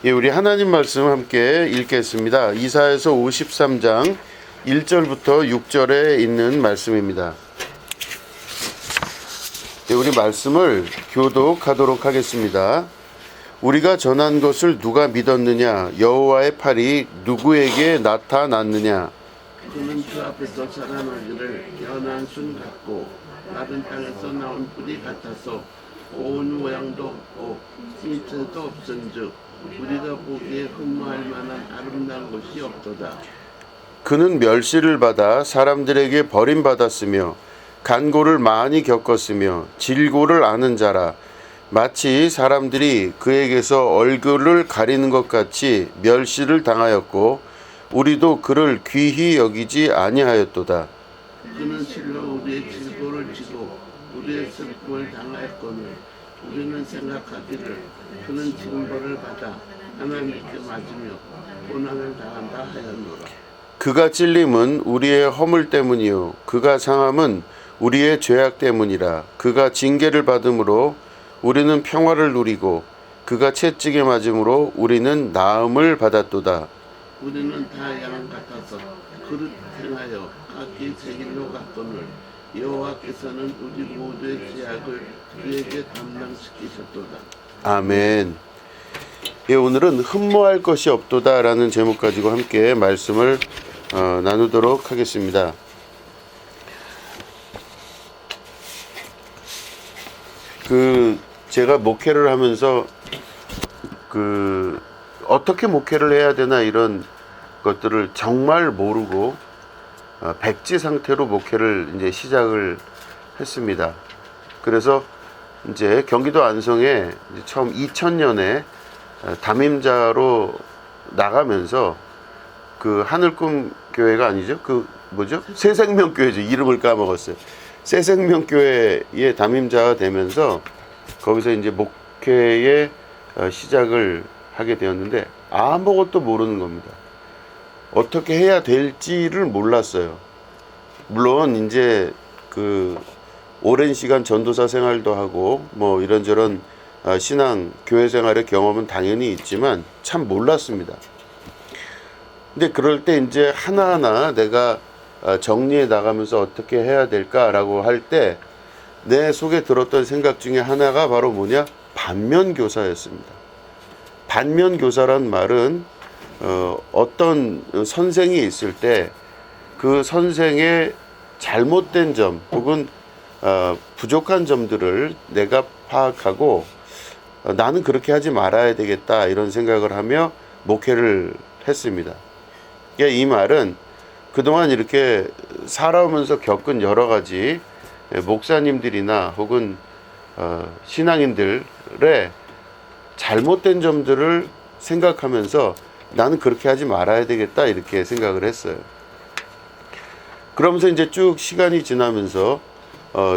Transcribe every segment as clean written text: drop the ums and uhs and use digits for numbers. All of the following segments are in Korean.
예, 우리 하나님 말씀 함께 읽겠습니다. 이사야서 53장 1절부터 6절에 있는 말씀입니다. 예, 우리 말씀을 교독하도록 하겠습니다. 우리가 전한 것을 누가 믿었느냐? 여호와의 팔이 누구에게 나타났느냐? 그는 그 앞에서 자라나기를 연한 순 같고 마른 땅에서 나온 뿌리 같아서 고운 모양도 없고 씨체도 없은즉 우리가 보기에 흠모할 만한 아름다운 것이 없도다. 그는 멸시를 받아 사람들에게 버림받았으며 간고를 많이 겪었으며 질고를 아는 자라. 마치 사람들이 그에게서 얼굴을 가리는 것 같이 멸시를 당하였고 우리도 그를 귀히 여기지 아니하였도다. 그는 실로 우리의 질고를 지고 우리의 슬픔을 당하였거늘 우리는 생각하기를 그는 징벌을 받아 하나님께 맞으며 고난을 당한다 하였노라. 그가 찔림은 우리의 허물 때문이요 그가 상함은 우리의 죄악 때문이라. 그가 징계를 받음으로 우리는 평화를 누리고 그가 채찍에 맞음으로 우리는 나음을 받았도다. 우리는 다 양 같아서 그릇 행하여 각기 제 길로 갔거늘 여호와께서는 우리 모두의 죄악을 그에게 담당시키셨도다. 아멘. 예, 오늘은 흠모할 것이 없도다라는 제목 가지고 함께 말씀을 나누도록 하겠습니다. 제가 목회를 하면서 어떻게 목회를 해야 되나 이런 것들을 정말 모르고 백지 상태로 목회를 이제 시작을 했습니다. 그래서 이제 경기도 안성에 이제 처음 2000년에 담임자로 나가면서 그 하늘꿈 교회가 아니죠? 그 뭐죠? 새생명교회죠. 이름을 까먹었어요. 새생명교회의 담임자가 되면서 거기서 이제 목회의 시작을 하게 되었는데 아무것도 모르는 겁니다. 어떻게 해야 될지를 몰랐어요. 물론 이제 오랜 시간 전도사 생활도 하고 뭐 이런저런 신앙 교회 생활의 경험은 당연히 있지만 참 몰랐습니다. 근데 그럴 때 이제 하나하나 내가 정리해 나가면서 어떻게 해야 될까라고 할 때 내 속에 들었던 생각 중에 하나가 바로 뭐냐? 반면교사였습니다. 반면교사란 말은 어떤 선생이 있을 때 그 선생의 잘못된 점 혹은 부족한 점들을 내가 파악하고 나는 그렇게 하지 말아야 되겠다 이런 생각을 하며 목회를 했습니다. 그러니까 이 말은 그동안 이렇게 살아오면서 겪은 여러 가지 목사님들이나 혹은 신앙인들의 잘못된 점들을 생각하면서 나는 그렇게 하지 말아야 되겠다 이렇게 생각을 했어요. 그러면서 이제 쭉 시간이 지나면서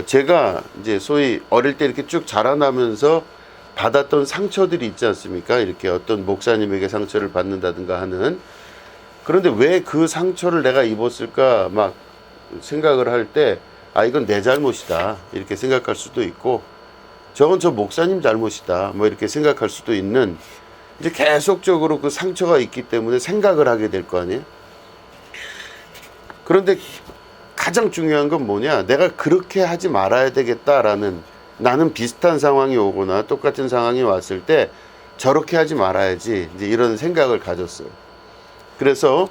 제가 이제 소위 어릴 때 이렇게 쭉 자라나면서 받았던 상처들이 있지 않습니까? 이렇게 어떤 목사님에게 상처를 받는다든가 하는. 그런데 왜 그 상처를 내가 입었을까 막 생각을 할 때 이건 내 잘못이다 이렇게 생각할 수도 있고 저건 저 목사님 잘못이다 뭐 이렇게 생각할 수도 있는 이제 계속적으로 그 상처가 있기 때문에 생각을 하게 될 거 아니에요. 그런데 가장 중요한 건 뭐냐, 내가 그렇게 하지 말아야 되겠다라는, 나는 비슷한 상황이 오거나 똑같은 상황이 왔을 때 저렇게 하지 말아야지 이제 이런 생각을 가졌어요. 그래서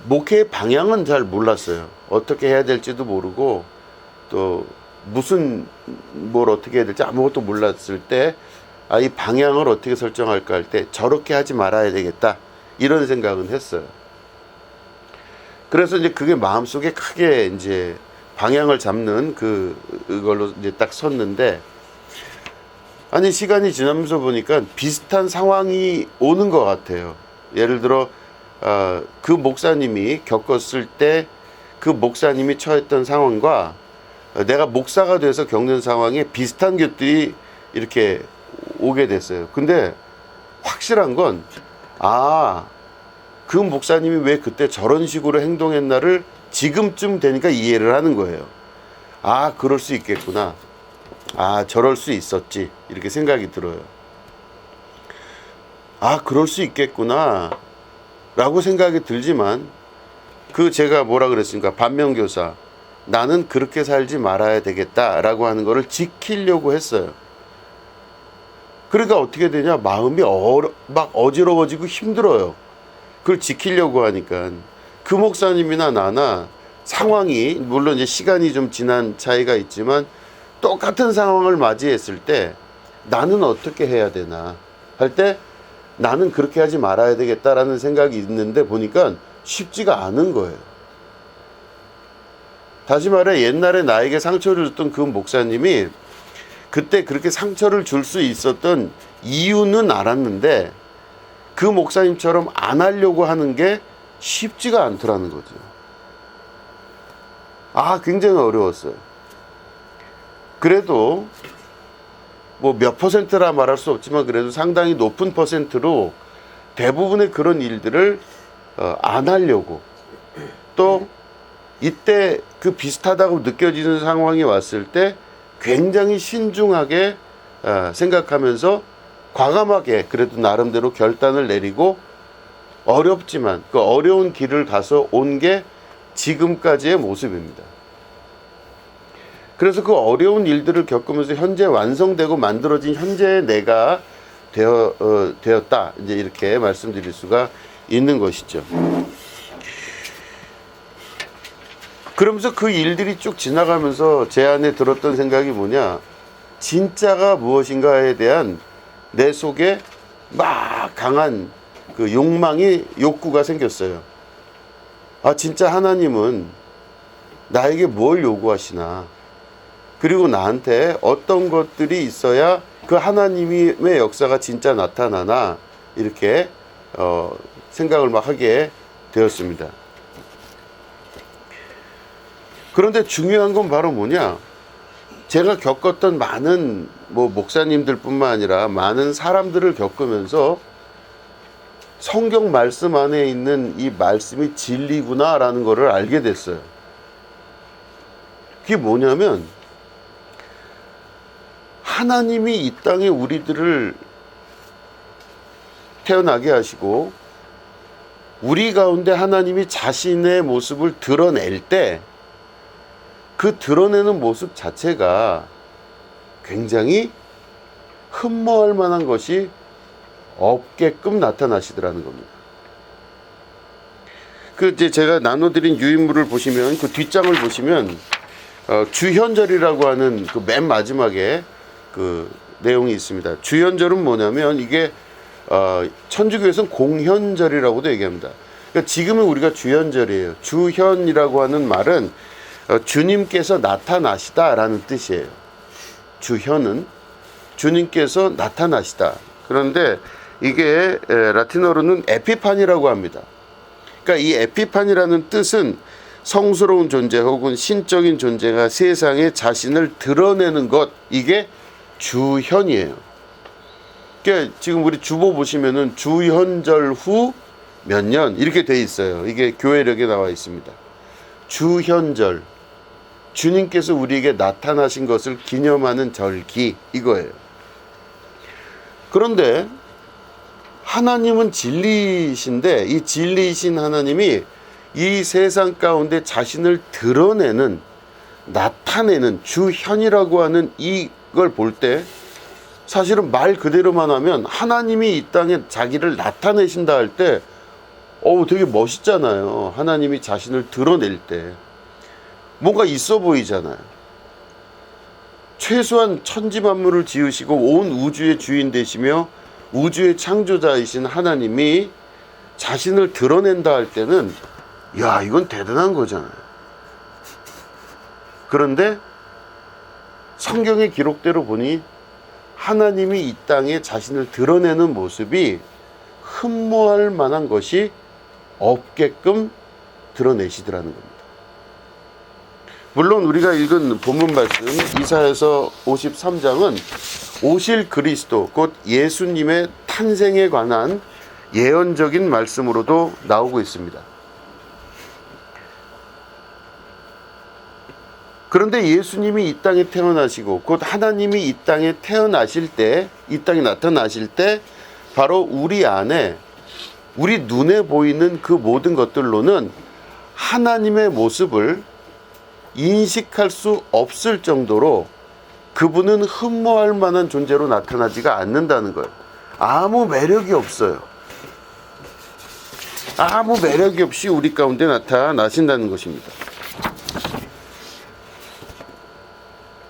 목회의 방향은 잘 몰랐어요. 어떻게 해야 될지도 모르고 또 뭘 어떻게 해야 될지 아무것도 몰랐을 때 이 방향을 어떻게 설정할까 할 때 저렇게 하지 말아야 되겠다 이런 생각은 했어요. 그래서 이제 그게 마음속에 크게 이제 방향을 잡는 그걸로 이제 딱 섰는데, 아니 시간이 지나면서 보니까 비슷한 상황이 오는 것 같아요. 예를 들어 그 목사님이 겪었을 때 그 목사님이 처했던 상황과 내가 목사가 돼서 겪는 상황에 비슷한 것들이 이렇게 오게 됐어요. 근데 확실한 건 그 목사님이 왜 그때 저런 식으로 행동했나를 지금쯤 되니까 이해를 하는 거예요. 그럴 수 있겠구나. 저럴 수 있었지. 이렇게 생각이 들어요. 아, 그럴 수 있겠구나 라고 생각이 들지만, 그 제가 뭐라 그랬습니까? 반면교사, 나는 그렇게 살지 말아야 되겠다 라고 하는 거를 지키려고 했어요. 그러니까 어떻게 되냐, 마음이 막 어지러워지고 힘들어요. 그걸 지키려고 하니까. 그 목사님이나 나나 상황이, 물론 이제 시간이 좀 지난 차이가 있지만, 똑같은 상황을 맞이했을 때 나는 어떻게 해야 되나 할 때, 나는 그렇게 하지 말아야 되겠다라는 생각이 있는데 보니까 쉽지가 않은 거예요. 다시 말해, 옛날에 나에게 상처를 줬던 그 목사님이 그때 그렇게 상처를 줄 수 있었던 이유는 알았는데, 그 목사님처럼 안 하려고 하는 게 쉽지가 않더라는 거죠. 아, 굉장히 어려웠어요. 그래도 뭐 몇 퍼센트라 말할 수 없지만, 그래도 상당히 높은 퍼센트로 대부분의 그런 일들을 안 하려고, 또 이때 그 비슷하다고 느껴지는 상황이 왔을 때 굉장히 신중하게 생각하면서 과감하게 그래도 나름대로 결단을 내리고, 어렵지만 그 어려운 길을 가서 온 게 지금까지의 모습입니다. 그래서 그 어려운 일들을 겪으면서 현재 완성되고 만들어진 현재의 내가 되었다, 이제 이렇게 말씀드릴 수가 있는 것이죠. 그러면서 그 일들이 쭉 지나가면서 제 안에 들었던 생각이 뭐냐, 진짜가 무엇인가에 대한 내 속에 막 강한 그 욕구가 생겼어요. 아, 진짜 하나님은 나에게 뭘 요구하시나, 그리고 나한테 어떤 것들이 있어야 그 하나님의 역사가 진짜 나타나나, 이렇게 생각을 막 하게 되었습니다. 그런데 중요한 건 바로 뭐냐, 제가 겪었던 많은 목사님들 뿐만 아니라 많은 사람들을 겪으면서 성경 말씀 안에 있는 이 말씀이 진리구나 라는 것을 알게 됐어요. 그게 뭐냐면, 하나님이 이 땅에 우리들을 태어나게 하시고, 우리 가운데 하나님이 자신의 모습을 드러낼 때, 그 드러내는 모습 자체가 굉장히 흠모할 만한 것이 없게끔 나타나시더라는 겁니다. 그 이제 제가 나눠드린 유인물을 보시면, 그 뒷장을 보시면 주현절이라고 하는 그 맨 마지막에 그 내용이 있습니다. 주현절은 뭐냐면, 이게 천주교에서는 공현절이라고도 얘기합니다. 그러니까 지금은 우리가 주현절이에요. 주현이라고 하는 말은 주님께서 나타나시다라는 뜻이에요. 주현은 주님께서 나타나시다. 그런데 이게 라틴어로는 에피판이라고 합니다. 그러니까 이 에피판이라는 뜻은 성스러운 존재 혹은 신적인 존재가 세상에 자신을 드러내는 것, 이게 주현이에요. 그러니까 지금 우리 주보 보시면은 주현절 후 몇 년 이렇게 돼 있어요. 이게 교회력에 나와 있습니다. 주현절, 주님께서 우리에게 나타나신 것을 기념하는 절기, 이거예요. 그런데 하나님은 진리이신데, 이 진리이신 하나님이 이 세상 가운데 자신을 드러내는, 나타내는 주현이라고 하는 이걸 볼 때, 사실은 말 그대로만 하면 하나님이 이 땅에 자기를 나타내신다 할 때 되게 멋있잖아요. 하나님이 자신을 드러낼 때 뭔가 있어 보이잖아요. 최소한 천지 만물을 지으시고 온 우주의 주인 되시며 우주의 창조자이신 하나님이 자신을 드러낸다 할 때는, 야, 이건 대단한 거잖아요. 그런데 성경의 기록대로 보니 하나님이 이 땅에 자신을 드러내는 모습이 흠모할 만한 것이 없게끔 드러내시더라는 겁니다. 물론 우리가 읽은 본문 말씀 이사야서 53장은 오실 그리스도, 곧 예수님의 탄생에 관한 예언적인 말씀으로도 나오고 있습니다. 그런데 예수님이 이 땅에 태어나시고 곧 하나님이 이 땅에 태어나실 때, 이 땅에 나타나실 때 바로 우리 안에 우리 눈에 보이는 그 모든 것들로는 하나님의 모습을 인식할 수 없을 정도로 그분은 흠모할 만한 존재로 나타나지가 않는다는 거예요. 아무 매력이 없어요. 아무 매력이 없이 우리 가운데 나타나신다는 것입니다.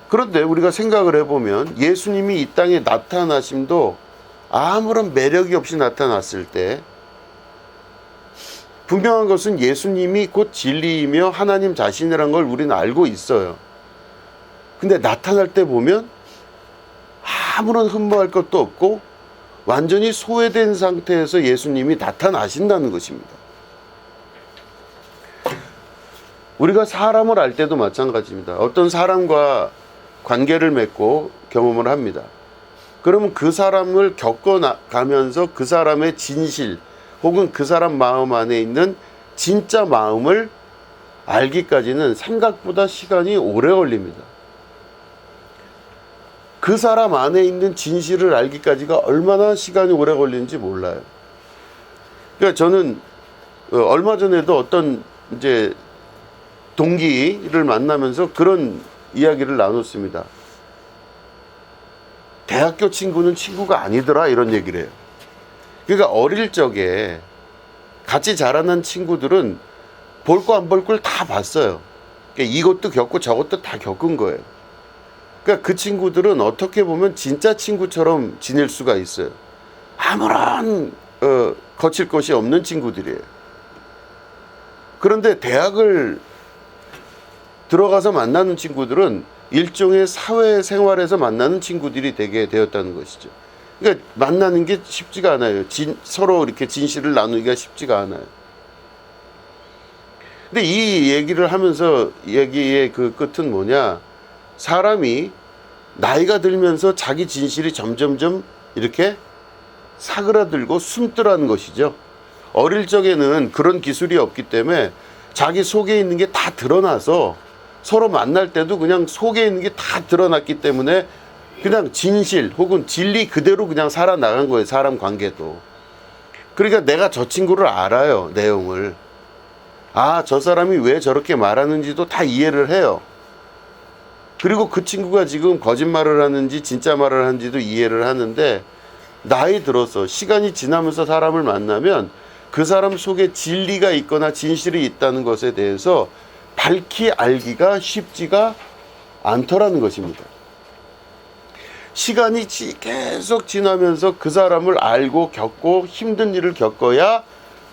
그런데 우리가 생각을 해보면 예수님이 이 땅에 나타나심도 아무런 매력이 없이 나타났을 때 분명한 것은 예수님이 곧 진리이며 하나님 자신이란 걸 우리는 알고 있어요. 근데 나타날 때 보면 아무런 흠모할 것도 없고 완전히 소외된 상태에서 예수님이 나타나신다는 것입니다. 우리가 사람을 알 때도 마찬가지입니다. 어떤 사람과 관계를 맺고 경험을 합니다. 그러면 그 사람을 겪어가면서 그 사람의 진실 혹은 그 사람 마음 안에 있는 진짜 마음을 알기까지는 생각보다 시간이 오래 걸립니다. 그 사람 안에 있는 진실을 알기까지가 얼마나 시간이 오래 걸리는지 몰라요. 그러니까 저는 얼마 전에도 어떤 이제 동기를 만나면서 그런 이야기를 나눴습니다. 대학교 친구는 친구가 아니더라 이런 얘기를 해요. 그러니까 어릴 적에 같이 자라난 친구들은 볼 거 안 볼 걸 다 봤어요. 그러니까 이것도 겪고 저것도 다 겪은 거예요. 그러니까 그 친구들은 어떻게 보면 진짜 친구처럼 지낼 수가 있어요. 아무런 거칠 것이 없는 친구들이에요. 그런데 대학을 들어가서 만나는 친구들은 일종의 사회생활에서 만나는 친구들이 되게 되었다는 것이죠. 그러니까 만나는 게 쉽지가 않아요. 서로 이렇게 진실을 나누기가 쉽지가 않아요. 근데 이 얘기를 하면서 얘기의 그 끝은 뭐냐? 사람이 나이가 들면서 자기 진실이 점점점 이렇게 사그라들고 숨더라는 것이죠. 어릴 적에는 그런 기술이 없기 때문에 자기 속에 있는 게 다 드러나서 서로 만날 때도 그냥 속에 있는 게 다 드러났기 때문에 그냥 진실 혹은 진리 그대로 그냥 살아나간 거예요. 사람 관계도. 그러니까 내가 저 친구를 알아요. 내용을. 아, 저 사람이 왜 저렇게 말하는지도 다 이해를 해요. 그리고 그 친구가 지금 거짓말을 하는지 진짜 말을 하는지도 이해를 하는데 나이 들어서 시간이 지나면서 사람을 만나면 그 사람 속에 진리가 있거나 진실이 있다는 것에 대해서 밝히 알기가 쉽지가 않더라는 것입니다. 시간이 계속 지나면서 그 사람을 알고 겪고 힘든 일을 겪어야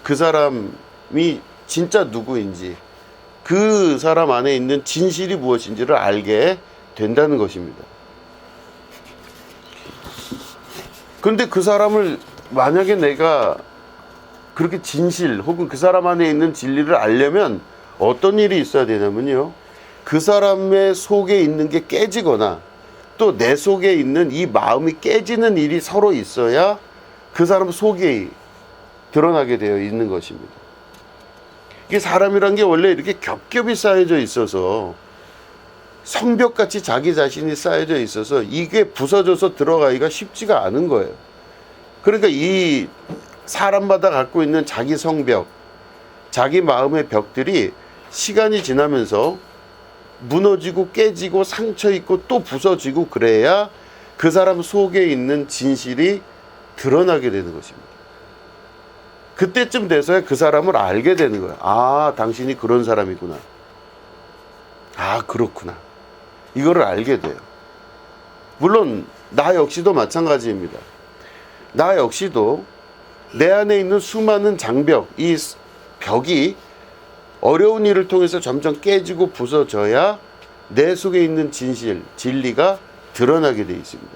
그 사람이 진짜 누구인지 그 사람 안에 있는 진실이 무엇인지를 알게 된다는 것입니다. 그런데 그 사람을 만약에 내가 그렇게 진실 혹은 그 사람 안에 있는 진리를 알려면 어떤 일이 있어야 되냐면요. 그 사람의 속에 있는 게 깨지거나 또 내 속에 있는 이 마음이 깨지는 일이 서로 있어야 그 사람 속이 드러나게 되어 있는 것입니다. 이게 사람이란 게 원래 이렇게 겹겹이 쌓여져 있어서 성벽같이 자기 자신이 쌓여져 있어서 이게 부서져서 들어가기가 쉽지가 않은 거예요. 그러니까 이 사람마다 갖고 있는 자기 성벽, 자기 마음의 벽들이 시간이 지나면서 무너지고 깨지고 상처 있고 또 부서지고 그래야 그 사람 속에 있는 진실이 드러나게 되는 것입니다. 그때쯤 돼서야 그 사람을 알게 되는 거예요. 아, 당신이 그런 사람이구나. 아, 그렇구나. 이거를 알게 돼요. 물론 나 역시도 마찬가지입니다. 나 역시도 내 안에 있는 수많은 장벽, 이 벽이 어려운 일을 통해서 점점 깨지고 부서져야 내 속에 있는 진실, 진리가 드러나게 되어 있습니다.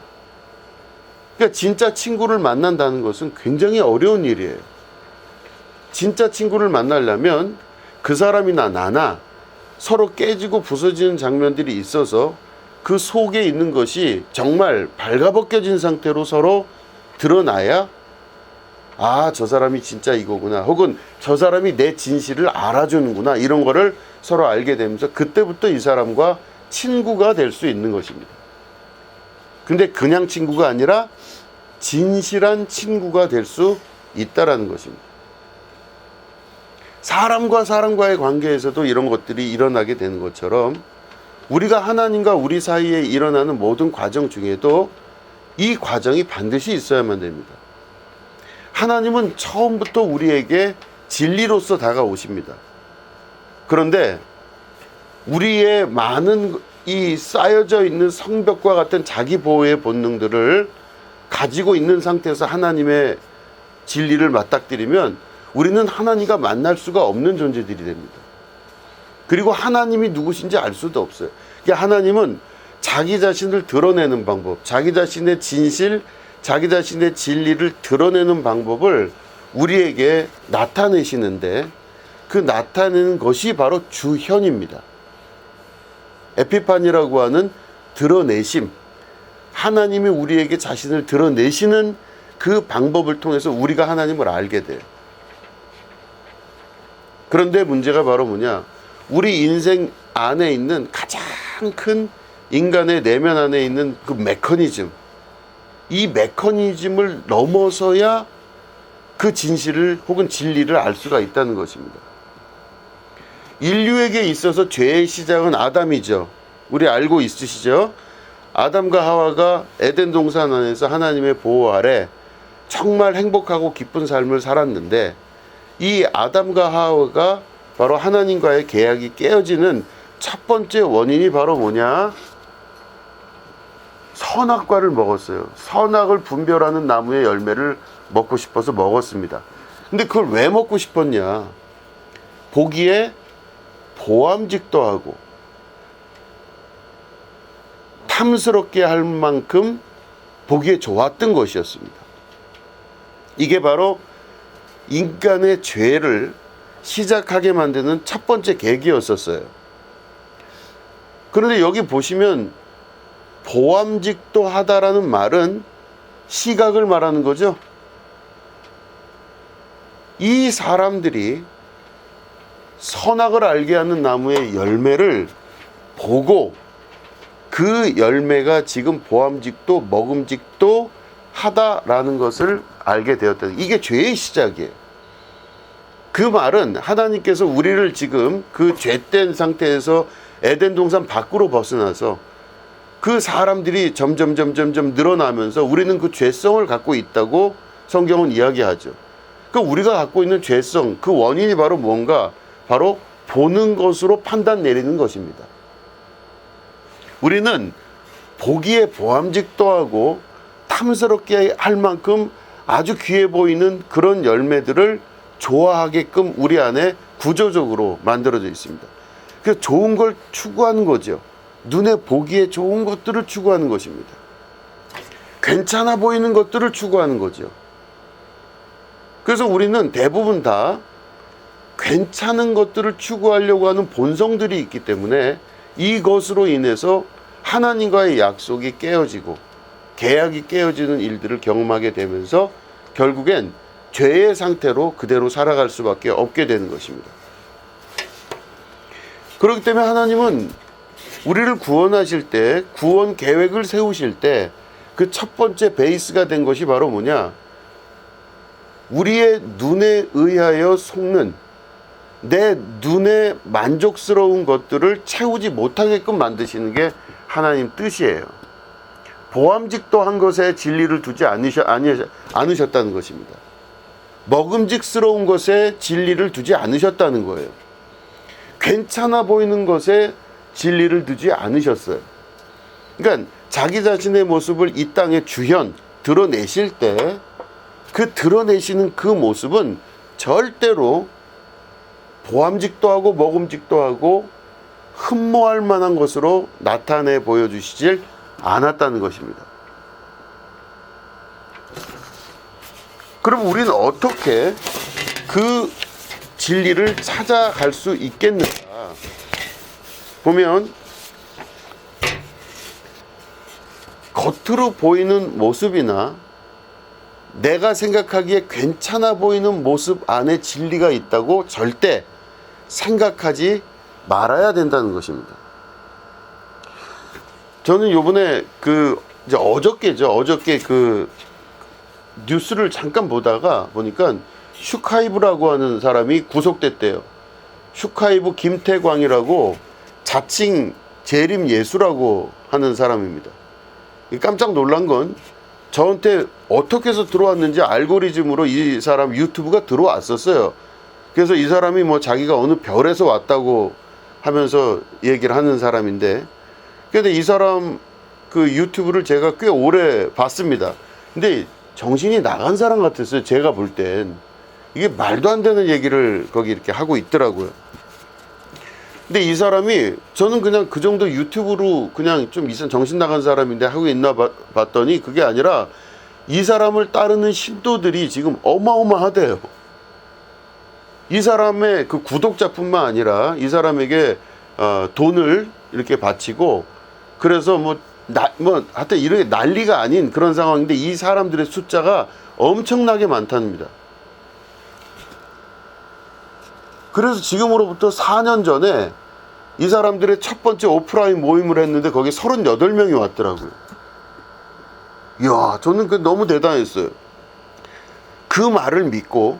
그러니까 진짜 친구를 만난다는 것은 굉장히 어려운 일이에요. 진짜 친구를 만나려면 그 사람이나 나나 서로 깨지고 부서지는 장면들이 있어서 그 속에 있는 것이 정말 발가벗겨진 상태로 서로 드러나야 아, 저 사람이 진짜 이거구나. 혹은 저 사람이 내 진실을 알아주는구나. 이런 거를 서로 알게 되면서 그때부터 이 사람과 친구가 될 수 있는 것입니다. 근데 그냥 친구가 아니라 진실한 친구가 될 수 있다라는 것입니다. 사람과 사람과의 관계에서도 이런 것들이 일어나게 되는 것처럼 우리가 하나님과 우리 사이에 일어나는 모든 과정 중에도 이 과정이 반드시 있어야만 됩니다. 하나님은 처음부터 우리에게 진리로서 다가오십니다. 그런데 우리의 많은 이 쌓여져 있는 성벽과 같은 자기 보호의 본능들을 가지고 있는 상태에서 하나님의 진리를 맞닥뜨리면 우리는 하나님과 만날 수가 없는 존재들이 됩니다. 그리고 하나님이 누구신지 알 수도 없어요. 그러니까 하나님은 자기 자신을 드러내는 방법, 자기 자신의 진실, 자기 자신의 진리를 드러내는 방법을 우리에게 나타내시는데 그 나타내는 것이 바로 주현입니다. 에피파니라고 하는 드러내심, 하나님이 우리에게 자신을 드러내시는 그 방법을 통해서 우리가 하나님을 알게 돼요. 그런데 문제가 바로 뭐냐? 우리 인생 안에 있는 가장 큰 인간의 내면 안에 있는 그 메커니즘, 이 메커니즘을 넘어서야 그 진실을 혹은 진리를 알 수가 있다는 것입니다. 인류에게 있어서 죄의 시작은 아담이죠. 우리 알고 있으시죠? 아담과 하와가 에덴 동산 안에서 하나님의 보호 아래 정말 행복하고 기쁜 삶을 살았는데 이 아담과 하와가 바로 하나님과의 계약이 깨어지는 첫 번째 원인이 바로 뭐냐? 선악과를 먹었어요. 선악을 분별하는 나무의 열매를 먹고 싶어서 먹었습니다. 근데 그걸 왜 먹고 싶었냐? 보기에 보암직도 하고 탐스럽게 할 만큼 보기에 좋았던 것이었습니다. 이게 바로 인간의 죄를 시작하게 만드는 첫 번째 계기였었어요. 그런데 여기 보시면 보암직도 하다라는 말은 시각을 말하는 거죠. 이 사람들이 선악을 알게 하는 나무의 열매를 보고 그 열매가 지금 보암직도 먹음직도 하다라는 것을 알게 되었다. 이게 죄의 시작이에요. 그 말은 하나님께서 우리를 지금 그 죄된 상태에서 에덴 동산 밖으로 벗어나서 그 사람들이 점점 늘어나면서 우리는 그 죄성을 갖고 있다고 성경은 이야기하죠. 그러니까 우리가 갖고 있는 죄성, 그 원인이 바로 뭔가? 바로 보는 것으로 판단 내리는 것입니다. 우리는 보기에 보암직도 하고 탐스럽게 할 만큼 아주 귀해 보이는 그런 열매들을 좋아하게끔 우리 안에 구조적으로 만들어져 있습니다. 그래서 좋은 걸 추구하는 거죠. 눈에 보기에 좋은 것들을 추구하는 것입니다. 괜찮아 보이는 것들을 추구하는 거죠. 그래서 우리는 대부분 다 괜찮은 것들을 추구하려고 하는 본성들이 있기 때문에 이것으로 인해서 하나님과의 약속이 깨어지고 계약이 깨어지는 일들을 경험하게 되면서 결국엔 죄의 상태로 그대로 살아갈 수밖에 없게 되는 것입니다. 그렇기 때문에 하나님은 우리를 구원하실 때, 구원 계획을 세우실 때 그 첫 번째 베이스가 된 것이 바로 뭐냐? 우리의 눈에 의하여 속는 내 눈에 만족스러운 것들을 채우지 못하게끔 만드시는 게 하나님 뜻이에요. 보암직도 한 것에 진리를 두지 않으셨다는 것입니다. 먹음직스러운 것에 진리를 두지 않으셨다는 거예요. 괜찮아 보이는 것에 진리를 두지 않으셨어요. 그러니까 자기 자신의 모습을 이 땅에 주현 드러내실 때 그 드러내시는 그 모습은 절대로 보암직도 하고 먹음직도 하고 흠모할 만한 것으로 나타내 보여주시질 않았다는 것입니다. 그럼 우리는 어떻게 그 진리를 찾아갈 수 있겠는가? 보면 겉으로 보이는 모습이나 내가 생각하기에 괜찮아 보이는 모습 안에 진리가 있다고 절대 생각하지 말아야 된다는 것입니다. 저는 요번에 어저께 뉴스를 잠깐 보다가 보니까 슈카이브라고 하는 사람이 구속됐대요. 슈카이브 김태광이라고 자칭 재림 예수라고 하는 사람입니다. 깜짝 놀란 건 저한테 어떻게 해서 들어왔는지 알고리즘으로 이 사람 유튜브가 들어왔었어요. 그래서 이 사람이 뭐 자기가 어느 별에서 왔다고 하면서 얘기를 하는 사람인데, 근데 이 사람 그 유튜브를 제가 꽤 오래 봤습니다. 근데 정신이 나간 사람 같았어요. 제가 볼 땐. 이게 말도 안 되는 얘기를 거기 이렇게 하고 있더라고요. 근데 이 사람이, 저는 그냥 그 정도 유튜브로 그냥 좀 이상 정신 나간 사람인데 하고 있나 봤더니 그게 아니라 이 사람을 따르는 신도들이 지금 어마어마하대요. 이 사람의 그 구독자뿐만 아니라 이 사람에게 돈을 이렇게 바치고, 그래서 하여튼 이렇게 난리가 아닌 그런 상황인데 이 사람들의 숫자가 엄청나게 많답니다. 그래서 지금으로부터 4년 전에 이 사람들의 첫 번째 오프라인 모임을 했는데 거기에 38명이 왔더라고요. 이야, 저는 그 너무 대단했어요. 그 말을 믿고,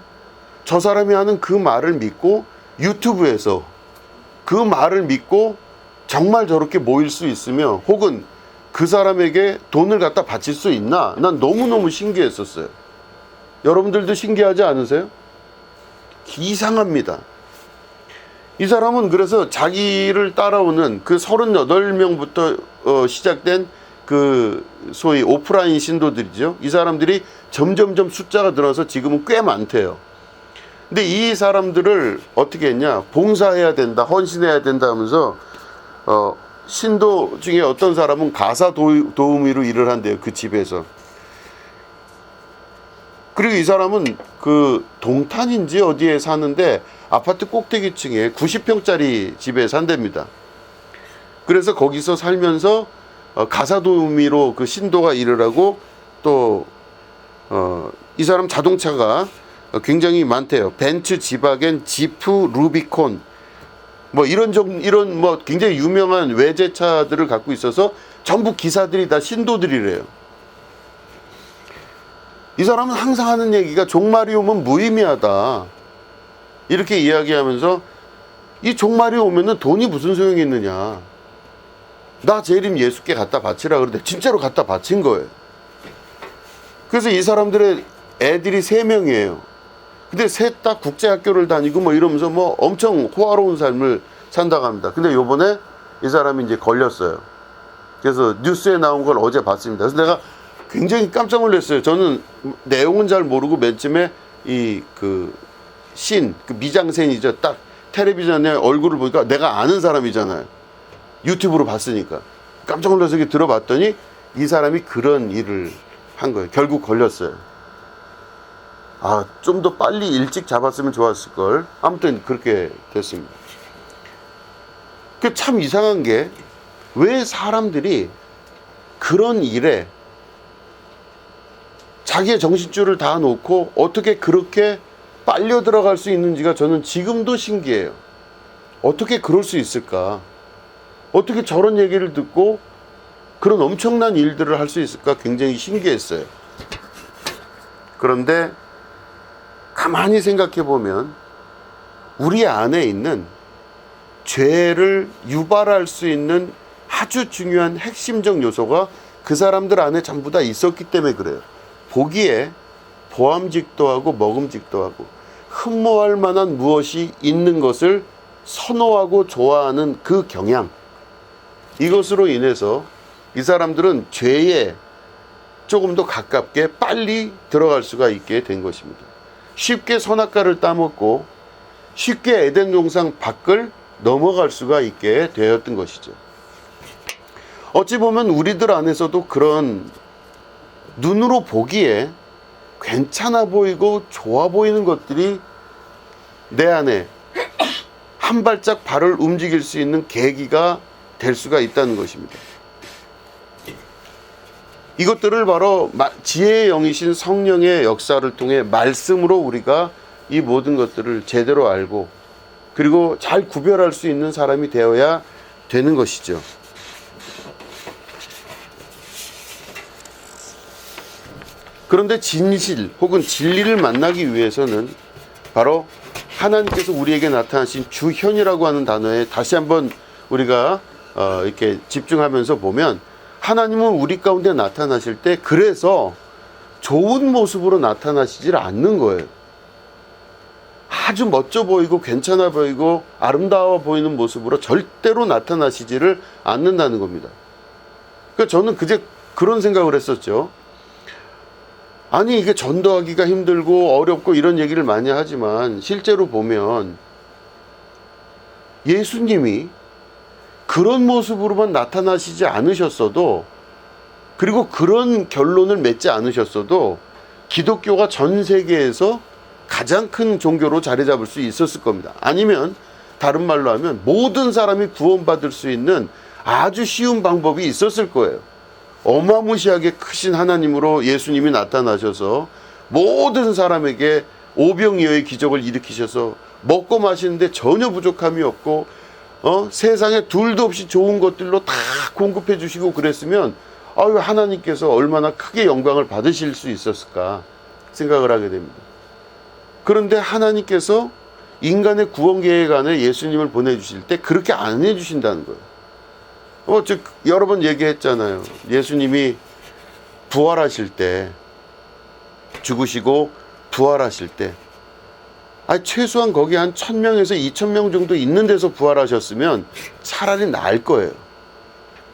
저 사람이 하는 그 말을 믿고 유튜브에서 그 말을 믿고 정말 저렇게 모일 수 있으며, 혹은 그 사람에게 돈을 갖다 바칠 수 있나, 난 너무너무 신기했었어요. 여러분들도 신기하지 않으세요? 이상합니다. 이 사람은 그래서 자기를 따라오는 그 38명부터 시작된 그 소위 오프라인 신도들이죠. 이 사람들이 점점점 숫자가 늘어서 지금은 꽤 많대요. 근데 이 사람들을 어떻게 했냐, 봉사해야 된다, 헌신해야 된다 하면서 신도 중에 어떤 사람은 가사 도우미로 일을 한대요. 그 집에서. 그리고 이 사람은 그 동탄인지 어디에 사는데 아파트 꼭대기층에 90평짜리 집에 산답니다. 그래서 거기서 살면서 가사 도우미로 그 신도가 일을 하고, 또 이 사람 자동차가 굉장히 많대요. 벤츠, 지바겐, 지프, 루비콘, 뭐 이런 뭐 굉장히 유명한 외제차들을 갖고 있어서 전부 기사들이 다 신도들이래요. 이 사람은 항상 하는 얘기가 종말이 오면 무의미하다, 이렇게 이야기하면서, 이 종말이 오면은 돈이 무슨 소용이 있느냐, 나 재림 예수께 갖다 바치라 그러는데 진짜로 갖다 바친 거예요. 그래서 이 사람들의 애들이 3명이에요. 근데 셋 다 국제학교를 다니고 뭐 이러면서 뭐 엄청 호화로운 삶을 산다고 합니다. 근데 요번에 이 사람이 이제 걸렸어요. 그래서 뉴스에 나온 걸 어제 봤습니다. 그래서 내가 굉장히 깜짝 놀랐어요. 저는 내용은 잘 모르고 맨 처음에 그 미장센이죠. 딱 텔레비전에 얼굴을 보니까 내가 아는 사람이잖아요. 유튜브로 봤으니까. 깜짝 놀라서 이렇게 들어봤더니 이 사람이 그런 일을 한 거예요. 결국 걸렸어요. 좀 더 빨리 일찍 잡았으면 좋았을 걸. 아무튼 그렇게 됐습니다. 그 참 이상한 게, 왜 사람들이 그런 일에 자기의 정신줄을 다 놓고 어떻게 그렇게 빨려 들어갈 수 있는지가 저는 지금도 신기해요. 어떻게 그럴 수 있을까? 어떻게 저런 얘기를 듣고 그런 엄청난 일들을 할 수 있을까? 굉장히 신기했어요. 그런데 가만히 생각해 보면 우리 안에 있는 죄를 유발할 수 있는 아주 중요한 핵심적 요소가 그 사람들 안에 전부 다 있었기 때문에 그래요. 보기에 보암직도 하고 먹음직도 하고 흠모할 만한 무엇이 있는 것을 선호하고 좋아하는 그 경향, 이것으로 인해서 이 사람들은 죄에 조금 더 가깝게 빨리 들어갈 수가 있게 된 것입니다. 쉽게 선악과를 따먹고 쉽게 에덴 동산 밖을 넘어갈 수가 있게 되었던 것이죠. 어찌 보면 우리들 안에서도 그런 눈으로 보기에 괜찮아 보이고 좋아 보이는 것들이 내 안에 한 발짝 발을 움직일 수 있는 계기가 될 수가 있다는 것입니다. 이것들을 바로 지혜의 영이신 성령의 역사를 통해 말씀으로 우리가 이 모든 것들을 제대로 알고 그리고 잘 구별할 수 있는 사람이 되어야 되는 것이죠. 그런데 진실 혹은 진리를 만나기 위해서는 바로 하나님께서 우리에게 나타나신 주현이라고 하는 단어에 다시 한번 우리가 이렇게 집중하면서 보면, 하나님은 우리 가운데 나타나실 때 그래서 좋은 모습으로 나타나시질 않는 거예요. 아주 멋져 보이고 괜찮아 보이고 아름다워 보이는 모습으로 절대로 나타나시지를 않는다는 겁니다. 그러니까 저는 그제 그런 생각을 했었죠. 아니, 이게 전도하기가 힘들고 어렵고 이런 얘기를 많이 하지만 실제로 보면 예수님이 그런 모습으로만 나타나시지 않으셨어도, 그리고 그런 결론을 맺지 않으셨어도 기독교가 전 세계에서 가장 큰 종교로 자리 잡을 수 있었을 겁니다. 아니면 다른 말로 하면 모든 사람이 구원받을 수 있는 아주 쉬운 방법이 있었을 거예요. 어마무시하게 크신 하나님으로 예수님이 나타나셔서 모든 사람에게 오병이어의 기적을 일으키셔서 먹고 마시는데 전혀 부족함이 없고 세상에 둘도 없이 좋은 것들로 다 공급해 주시고 그랬으면 아유, 하나님께서 얼마나 크게 영광을 받으실 수 있었을까 생각을 하게 됩니다. 그런데 하나님께서 인간의 구원 계획 안에 예수님을 보내주실 때 그렇게 안 해주신다는 거예요. 즉 여러 번 얘기했잖아요. 예수님이 부활하실 때, 죽으시고 부활하실 때, 최소한 거기 한 1000명에서 2000명 정도 있는 데서 부활하셨으면 차라리 나을 거예요.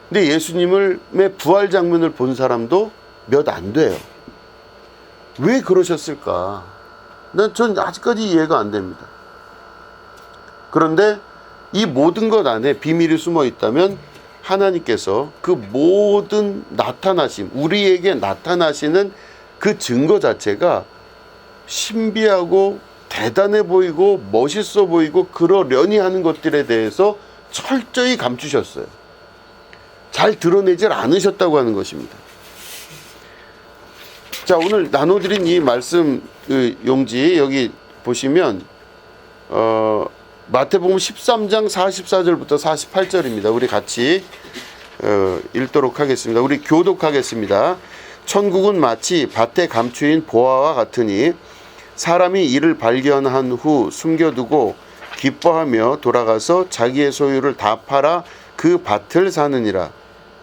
근데 예수님의 부활 장면을 본 사람도 몇 안 돼요. 왜 그러셨을까? 전 아직까지 이해가 안 됩니다. 그런데 이 모든 것 안에 비밀이 숨어 있다면 하나님께서 그 모든 나타나심, 우리에게 나타나시는 그 증거 자체가 신비하고 대단해 보이고 멋있어 보이고 그러려니 하는 것들에 대해서 철저히 감추셨어요. 잘 드러내질 않으셨다고 하는 것입니다. 자, 오늘 나눠드린 이 말씀 용지 여기 보시면 마태복음 13장 44절부터 48절입니다. 우리 같이 읽도록 하겠습니다. 우리 교독하겠습니다. 천국은 마치 밭에 감추인 보화와 같으니 사람이 이를 발견한 후 숨겨두고 기뻐하며 돌아가서 자기의 소유를 다 팔아 그 밭을 사느니라.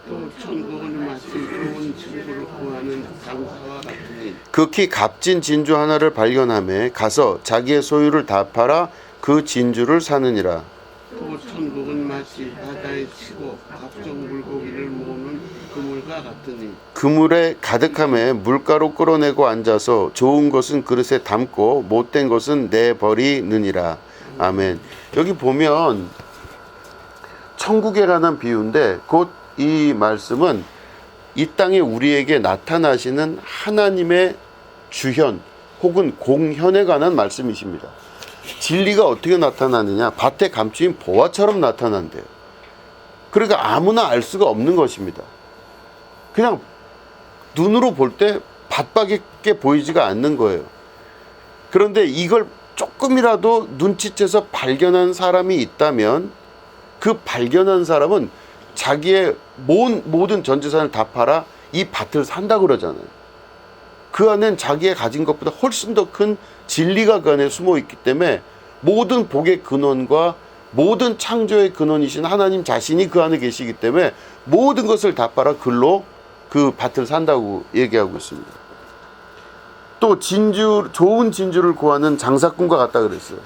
또 천국은 마치 좋은 친구를 구하는 장사와 같으니 극히 값진 진주 하나를 발견하며 가서 자기의 소유를 다 팔아 그 진주를 사느니라. 또 천국은 마치 바다에 치고 각종 물고기를 모으는 그물과 같으니 그물에 가득함에 물가로 끌어내고 앉아서 좋은 것은 그릇에 담고 못된 것은 내버리느니라. 아멘. 여기 보면 천국에 관한 비유인데 곧 이 말씀은 이 땅에 우리에게 나타나시는 하나님의 주현 혹은 공현에 관한 말씀이십니다. 진리가 어떻게 나타나느냐? 밭에 감추인 보화처럼 나타난대요. 그러니까 아무나 알 수가 없는 것입니다. 그냥 눈으로 볼 때 밭밖에 보이지가 않는 거예요. 그런데 이걸 조금이라도 눈치채서 발견한 사람이 있다면 그 발견한 사람은 자기의 모든 전 재산을 다 팔아 이 밭을 산다 그러잖아요. 그 안엔 자기의 가진 것보다 훨씬 더 큰 진리가 그 안에 숨어 있기 때문에 모든 복의 근원과 모든 창조의 근원이신 하나님 자신이 그 안에 계시기 때문에 모든 것을 다 팔아 글로 그 밭을 산다고 얘기하고 있습니다. 또 좋은 진주를 구하는 장사꾼과 같다 그랬어요.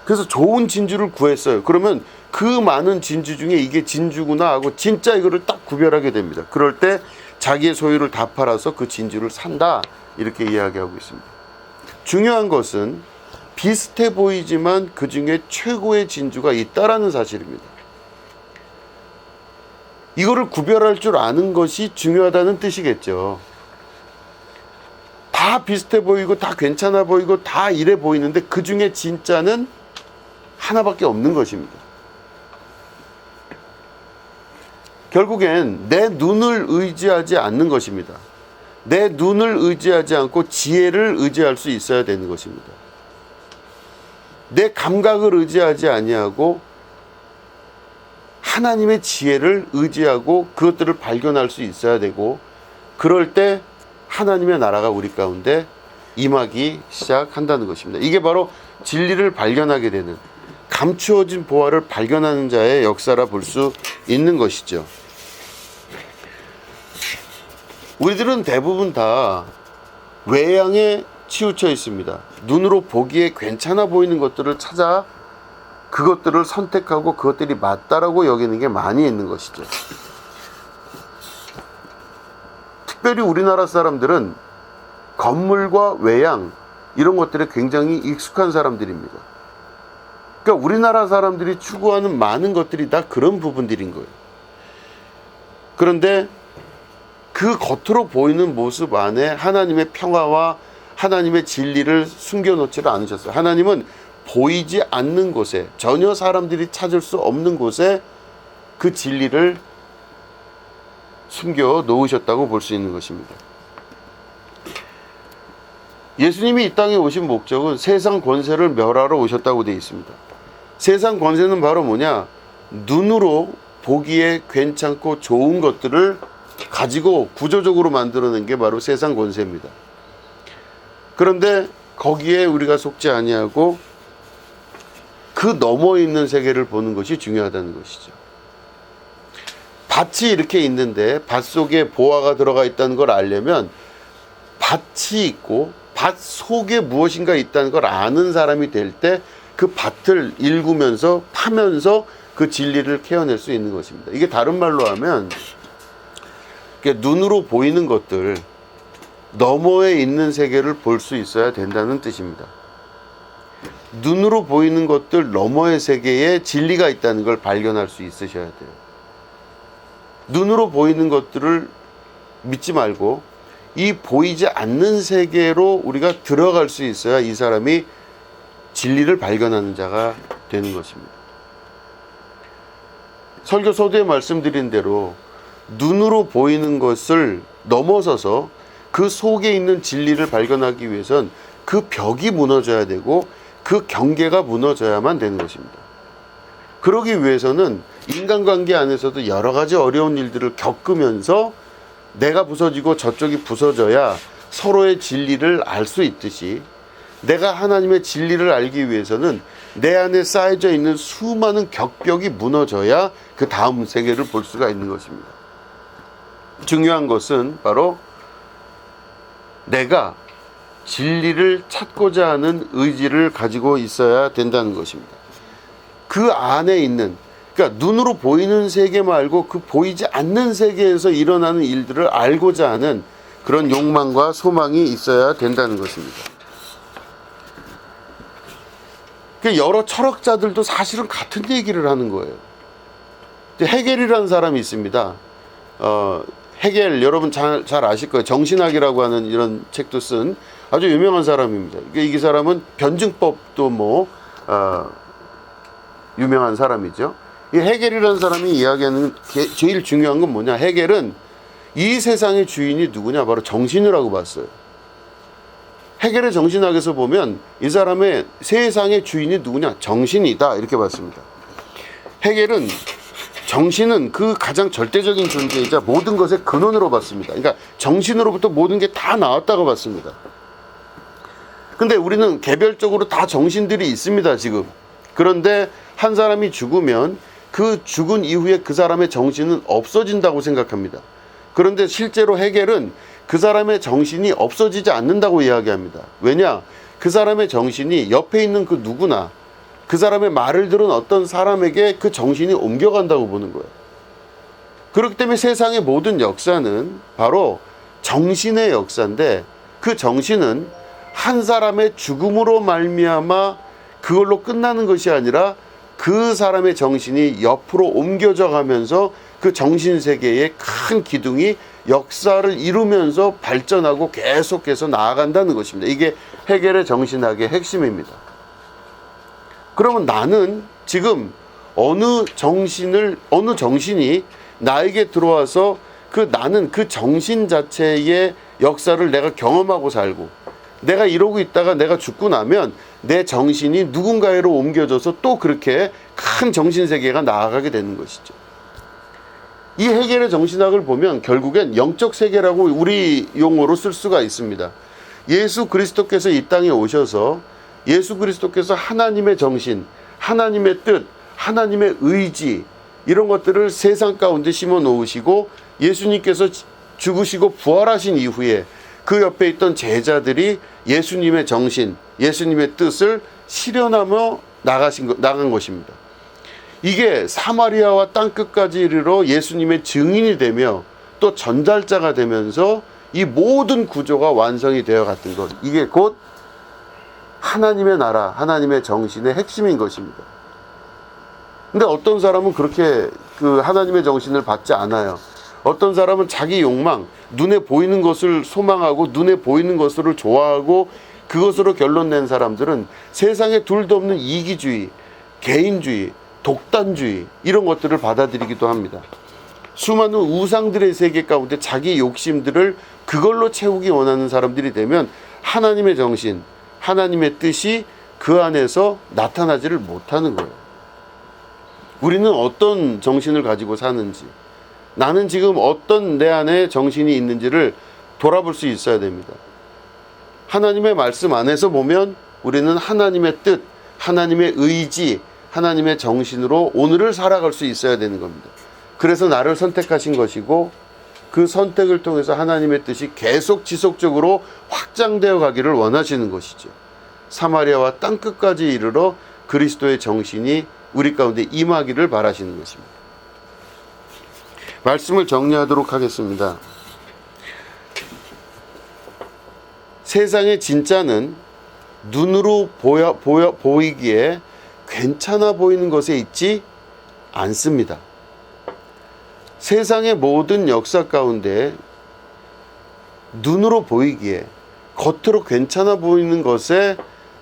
그래서 좋은 진주를 구했어요. 그러면 그 많은 진주 중에 이게 진주구나 하고 진짜 이거를 딱 구별하게 됩니다. 그럴 때 자기의 소유를 다 팔아서 그 진주를 산다, 이렇게 이야기하고 있습니다. 중요한 것은 비슷해 보이지만 그 중에 최고의 진주가 있다라는 사실입니다. 이거를 구별할 줄 아는 것이 중요하다는 뜻이겠죠. 다 비슷해 보이고 다 괜찮아 보이고 다 이래 보이는데 그 중에 진짜는 하나밖에 없는 것입니다. 결국엔 내 눈을 의지하지 않는 것입니다. 내 눈을 의지하지 않고 지혜를 의지할 수 있어야 되는 것입니다. 내 감각을 의지하지 아니하고 하나님의 지혜를 의지하고 그것들을 발견할 수 있어야 되고, 그럴 때 하나님의 나라가 우리 가운데 임하기 시작한다는 것입니다. 이게 바로 진리를 발견하게 되는, 감추어진 보화를 발견하는 자의 역사라 볼 수 있는 것이죠. 우리들은 대부분 다 외양에 치우쳐 있습니다. 눈으로 보기에 괜찮아 보이는 것들을 찾아 그것들을 선택하고 그것들이 맞다라고 여기는 게 많이 있는 것이죠. 특별히 우리나라 사람들은 건물과 외양 이런 것들에 굉장히 익숙한 사람들입니다. 그러니까 우리나라 사람들이 추구하는 많은 것들이 다 그런 부분들인 거예요. 그런데 그 겉으로 보이는 모습 안에 하나님의 평화와 하나님의 진리를 숨겨놓지를 않으셨어요. 하나님은 보이지 않는 곳에, 전혀 사람들이 찾을 수 없는 곳에 그 진리를 숨겨 놓으셨다고 볼 수 있는 것입니다. 예수님이 이 땅에 오신 목적은 세상 권세를 멸하러 오셨다고 되어 있습니다. 세상 권세는 바로 뭐냐? 눈으로 보기에 괜찮고 좋은 것들을 가지고 구조적으로 만들어낸 게 바로 세상 권세입니다. 그런데 거기에 우리가 속지 아니하고 그 너머에 있는 세계를 보는 것이 중요하다는 것이죠. 밭이 이렇게 있는데 밭 속에 보화가 들어가 있다는 걸 알려면 밭이 있고 밭 속에 무엇인가 있다는 걸 아는 사람이 될 때 그 밭을 일구면서 파면서 그 진리를 캐어낼 수 있는 것입니다. 이게 다른 말로 하면 눈으로 보이는 것들 너머에 있는 세계를 볼 수 있어야 된다는 뜻입니다. 눈으로 보이는 것들 너머의 세계에 진리가 있다는 걸 발견할 수 있으셔야 돼요. 눈으로 보이는 것들을 믿지 말고 이 보이지 않는 세계로 우리가 들어갈 수 있어야 이 사람이 진리를 발견하는 자가 되는 것입니다. 설교 서두에 말씀드린 대로 눈으로 보이는 것을 넘어서서 그 속에 있는 진리를 발견하기 위해선 그 벽이 무너져야 되고 그 경계가 무너져야만 되는 것입니다. 그러기 위해서는 인간관계 안에서도 여러 가지 어려운 일들을 겪으면서 내가 부서지고 저쪽이 부서져야 서로의 진리를 알 수 있듯이 내가 하나님의 진리를 알기 위해서는 내 안에 쌓여져 있는 수많은 격벽이 무너져야 그 다음 세계를 볼 수가 있는 것입니다. 중요한 것은 바로 내가 진리를 찾고자 하는 의지를 가지고 있어야 된다는 것입니다. 그 안에 있는, 그러니까 눈으로 보이는 세계 말고 그 보이지 않는 세계에서 일어나는 일들을 알고자 하는 그런 욕망과 소망이 있어야 된다는 것입니다. 여러 철학자들도 사실은 같은 얘기를 하는 거예요. 헤겔이라는 사람이 있습니다. 헤겔 여러분 잘 아실 거예요. 정신학이라고 하는 이런 책도 쓴 아주 유명한 사람입니다. 이 사람은 변증법도 유명한 사람이죠. 이 헤겔이라는 사람이 이야기하는 제일 중요한 건 뭐냐? 헤겔은 이 세상의 주인이 누구냐? 바로 정신이라고 봤어요. 헤겔의 정신학에서 보면 이 사람의 세상의 주인이 누구냐? 정신이다 이렇게 봤습니다. 헤겔은 정신은 그 가장 절대적인 존재이자 모든 것의 근원으로 봤습니다. 그러니까 정신으로부터 모든 게 다 나왔다고 봤습니다. 근데 우리는 개별적으로 다 정신들이 있습니다, 지금. 그런데 한 사람이 죽으면 그 죽은 이후에 그 사람의 정신은 없어진다고 생각합니다. 그런데 실제로 헤겔은 그 사람의 정신이 없어지지 않는다고 이야기합니다. 왜냐? 그 사람의 정신이 옆에 있는 그 누구나 그 사람의 말을 들은 어떤 사람에게 그 정신이 옮겨간다고 보는 거예요. 그렇기 때문에 세상의 모든 역사는 바로 정신의 역사인데 그 정신은 한 사람의 죽음으로 말미암아 그걸로 끝나는 것이 아니라 그 사람의 정신이 옆으로 옮겨져 가면서 그 정신세계의 큰 기둥이 역사를 이루면서 발전하고 계속해서 나아간다는 것입니다. 이게 헤겔의 정신학의 핵심입니다. 그러면 나는 지금 어느 정신이 나에게 들어와서 나는 그 정신 자체의 역사를 내가 경험하고 살고 내가 이러고 있다가 내가 죽고 나면 내 정신이 누군가에로 옮겨져서 또 그렇게 큰 정신세계가 나아가게 되는 것이죠. 이 헤겔의 정신학을 보면 결국엔 영적 세계라고 우리 용어로 쓸 수가 있습니다. 예수 그리스도께서 이 땅에 오셔서 예수 그리스도께서 하나님의 정신, 하나님의 뜻, 하나님의 의지 이런 것들을 세상 가운데 심어 놓으시고 예수님께서 죽으시고 부활하신 이후에 그 옆에 있던 제자들이 예수님의 정신, 예수님의 뜻을 실현하며 나간 것입니다. 이게 사마리아와 땅끝까지 이르러 예수님의 증인이 되며 또 전달자가 되면서 이 모든 구조가 완성이 되어 갔던 것. 이게 곧 하나님의 나라, 하나님의 정신의 핵심인 것입니다. 근데 어떤 사람은 그렇게 그 하나님의 정신을 받지 않아요. 어떤 사람은 자기 욕망, 눈에 보이는 것을 소망하고 눈에 보이는 것을 좋아하고 그것으로 결론 낸 사람들은 세상에 둘도 없는 이기주의, 개인주의, 독단주의 이런 것들을 받아들이기도 합니다. 수많은 우상들의 세계 가운데 자기 욕심들을 그걸로 채우기 원하는 사람들이 되면 하나님의 정신, 하나님의 뜻이 그 안에서 나타나지를 못하는 거예요. 우리는 어떤 정신을 가지고 사는지, 나는 지금 어떤 내 안에 정신이 있는지를 돌아볼 수 있어야 됩니다. 하나님의 말씀 안에서 보면 우리는 하나님의 뜻, 하나님의 의지, 하나님의 정신으로 오늘을 살아갈 수 있어야 되는 겁니다. 그래서 나를 선택하신 것이고 그 선택을 통해서 하나님의 뜻이 계속 지속적으로 확장되어 가기를 원하시는 것이죠. 사마리아와 땅끝까지 이르러 그리스도의 정신이 우리 가운데 임하기를 바라시는 것입니다. 말씀을 정리하도록 하겠습니다. 세상의 진짜는 눈으로 보이기에 괜찮아 보이는 것에 있지 않습니다. 세상의 모든 역사 가운데 눈으로 보이기에 겉으로 괜찮아 보이는 것에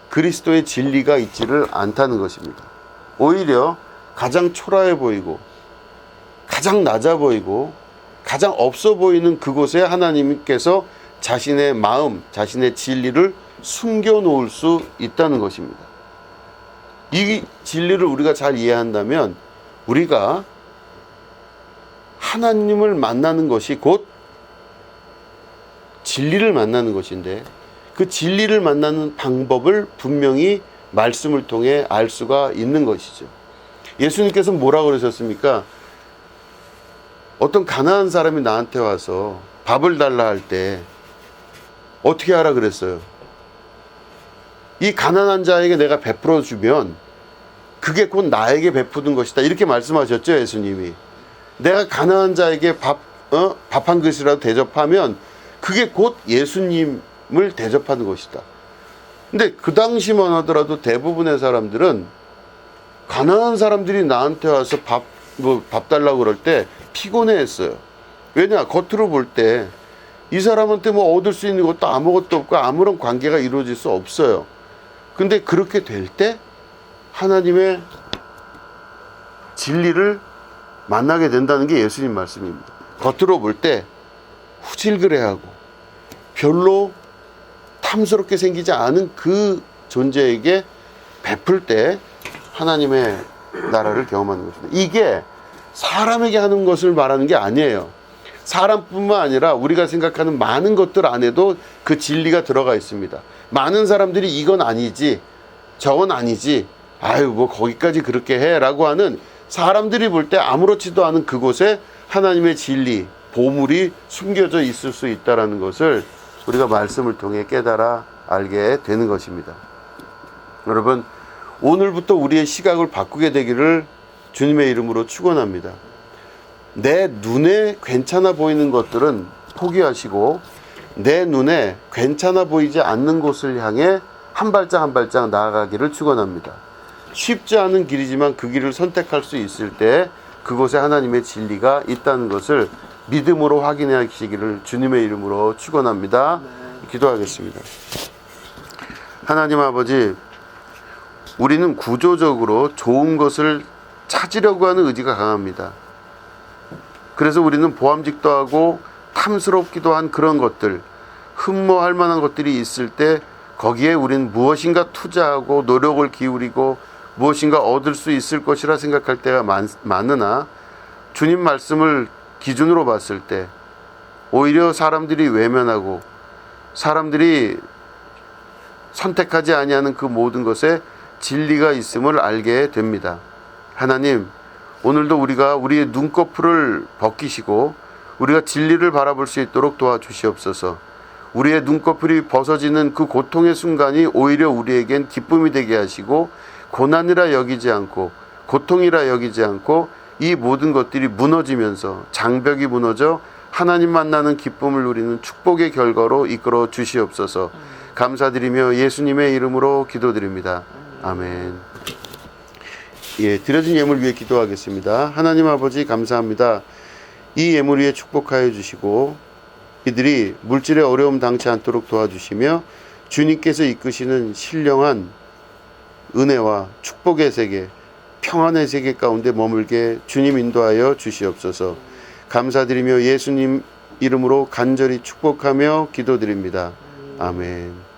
그리스도의 진리가 있지를 않다는 것입니다. 오히려 가장 초라해 보이고 가장 낮아 보이고 가장 없어 보이는 그곳에 하나님께서 자신의 마음, 자신의 진리를 숨겨놓을 수 있다는 것입니다. 이 진리를 우리가 잘 이해한다면 우리가 하나님을 만나는 것이 곧 진리를 만나는 것인데 그 진리를 만나는 방법을 분명히 말씀을 통해 알 수가 있는 것이죠. 예수님께서 뭐라고 그러셨습니까? 어떤 가난한 사람이 나한테 와서 밥을 달라 할 때 어떻게 하라 그랬어요? 이 가난한 자에게 내가 베풀어 주면 그게 곧 나에게 베푸는 것이다. 이렇게 말씀하셨죠, 예수님이. 내가 가난한 자에게 밥 한 그릇이라도 대접하면 그게 곧 예수님을 대접하는 것이다. 근데 그 당시만 하더라도 대부분의 사람들은 가난한 사람들이 나한테 와서 밥 달라고 그럴 때 피곤해 했어요. 왜냐? 겉으로 볼 때 이 사람한테 뭐 얻을 수 있는 것도 아무것도 없고 아무런 관계가 이루어질 수 없어요. 근데 그렇게 될 때 하나님의 진리를 만나게 된다는 게 예수님 말씀입니다. 겉으로 볼 때 후질그레하고 별로 탐스럽게 생기지 않은 그 존재에게 베풀 때 하나님의 나라를 경험하는 것입니다. 이게 사람에게 하는 것을 말하는 게 아니에요. 사람뿐만 아니라 우리가 생각하는 많은 것들 안에도 그 진리가 들어가 있습니다. 많은 사람들이 이건 아니지, 저건 아니지, 아유 뭐 거기까지 그렇게 해 라고 하는 사람들이 볼 때 아무렇지도 않은 그곳에 하나님의 진리, 보물이 숨겨져 있을 수 있다는 것을 우리가 말씀을 통해 깨달아 알게 되는 것입니다. 여러분, 오늘부터 우리의 시각을 바꾸게 되기를 주님의 이름으로 축원합니다. 내 눈에 괜찮아 보이는 것들은 포기하시고 내 눈에 괜찮아 보이지 않는 곳을 향해 한 발짝 한 발짝 나아가기를 축원합니다. 쉽지 않은 길이지만 그 길을 선택할 수 있을 때 그곳에 하나님의 진리가 있다는 것을 믿음으로 확인하시기를 주님의 이름으로 축원합니다. 기도하겠습니다. 하나님 아버지, 우리는 구조적으로 좋은 것을 찾으려고 하는 의지가 강합니다. 그래서 우리는 보암직도 하고 탐스럽기도 한 그런 것들, 흠모할 만한 것들이 있을 때 거기에 우리는 무엇인가 투자하고 노력을 기울이고 무엇인가 얻을 수 있을 것이라 생각할 때가 많으나 주님 말씀을 기준으로 봤을 때 오히려 사람들이 외면하고 사람들이 선택하지 아니하는 그 모든 것에 진리가 있음을 알게 됩니다. 하나님, 오늘도 우리가 우리의 눈꺼풀을 벗기시고 우리가 진리를 바라볼 수 있도록 도와주시옵소서. 우리의 눈꺼풀이 벗어지는 그 고통의 순간이 오히려 우리에겐 기쁨이 되게 하시고 고난이라 여기지 않고 고통이라 여기지 않고 이 모든 것들이 무너지면서 장벽이 무너져 하나님 만나는 기쁨을 누리는 축복의 결과로 이끌어 주시옵소서. 감사드리며 예수님의 이름으로 기도드립니다. 아멘. 예, 드려진 예물 위해 기도하겠습니다. 하나님 아버지 감사합니다. 이 예물 위에 축복하여 주시고 이들이 물질의 어려움 당치 않도록 도와주시며 주님께서 이끄시는 신령한 은혜와 축복의 세계, 평안의 세계 가운데 머물게 주님 인도하여 주시옵소서. 감사드리며 예수님 이름으로 간절히 축복하며 기도드립니다. 아멘.